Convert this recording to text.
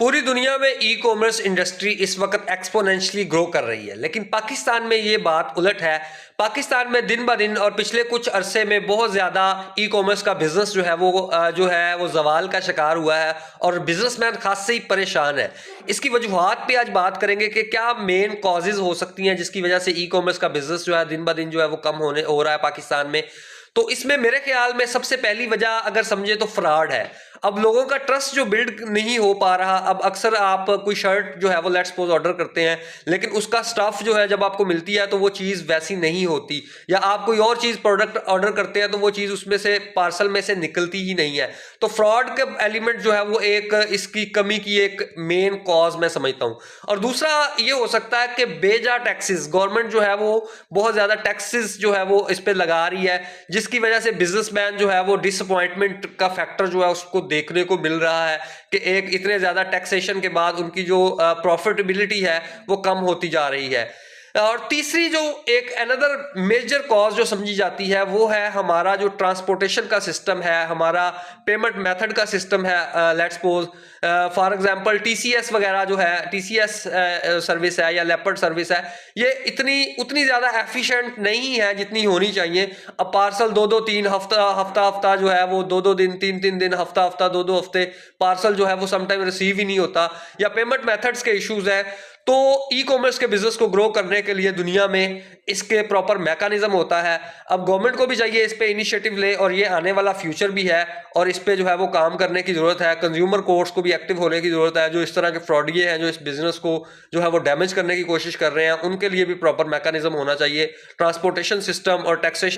पूरी दुनिया में ई कॉमर्स इंडस्ट्री इस वक्त एक्सपोनेंशियली ग्रो कर रही है, लेकिन पाकिस्तान में ये बात उलट है। पाकिस्तान में दिन ब दिन और पिछले कुछ अरसे में बहुत ज़्यादा ई कॉमर्स का बिजनेस जो है वो जवाल का शिकार हुआ है और बिजनेसमैन खास से ही परेशान है। इसकी वजूहात पे आज बात करेंगे कि क्या मेन कॉजेज हो सकती हैं जिसकी वजह से ई कॉमर्स का बिजनेस जो है दिन ब दिन जो है वो कम होने हो रहा है पाकिस्तान में। तो इसमें मेरे ख्याल में सबसे पहली वजह अगर समझे तो फ्रॉड है। अब लोगों का ट्रस्ट जो बिल्ड नहीं हो पा रहा। अब अक्सर आप कोई शर्ट जो है वो लेट्स सपोज ऑर्डर करते हैं, लेकिन उसका स्टफ जो है जब आपको मिलती है तो वो चीज़ वैसी नहीं होती, या आप कोई और चीज़ प्रोडक्ट ऑर्डर करते हैं तो वो चीज़ उसमें से पार्सल में से निकलती ही नहीं है। तो फ्रॉड का एलिमेंट जो है वो एक इसकी कमी की एक मेन कॉज मैं समझता हूँ। और दूसरा ये हो सकता है कि बेजा टैक्सेस, गवर्नमेंट जो है वो बहुत ज़्यादा टैक्सेस जो है वो इस पर लगा रही है, जिसकी वजह से बिजनेसमैन जो है वो डिसअपॉइंटमेंट का फैक्टर जो है उसको देखने को मिल रहा है कि एक इतने ज्यादा टैक्सेशन के बाद उनकी जो प्रॉफिटेबिलिटी है वो कम होती जा रही है। और तीसरी जो एक अनदर मेजर कॉज जो समझी जाती है वो है हमारा जो ट्रांसपोर्टेशन का सिस्टम है, हमारा पेमेंट मेथड का सिस्टम है। Let's suppose for example TCS वगैरह जो है, टीसीएस सर्विस है या लेपर्ड सर्विस है, ये इतनी उतनी ज़्यादा एफिशिएंट नहीं है जितनी होनी चाहिए। अब पार्सल दो दो तीन हफ्ता हफ्ता हफ्ता जो है वो दो दो दिन, तीन तीन दिन, हफ्ता हफ्ता, दो दो हफ्ते पार्सल जो है वो समटाइम रिसीव ही नहीं होता, या पेमेंट मेथड्स के इश्यूज है। तो ई कॉमर्स के बिजनेस को ग्रो करने के लिए दुनिया में इसके प्रॉपर मैकेनिज्म होता है। अब गवर्नमेंट को भी चाहिए इस पे इनिशिएटिव ले, और ये आने वाला फ्यूचर भी है और इस पे जो है वो काम करने की जरूरत है। कंज्यूमर कोर्ट्स को भी एक्टिव होने की जरूरत है। जो इस तरह के फ्रॉडिये हैं जो इस बिजनेस को जो है वो डैमेज करने की कोशिश कर रहे हैं, उनके लिए भी प्रॉपर मैकेनिज्म होना चाहिए। ट्रांसपोर्टेशन सिस्टम और टैक्सेशन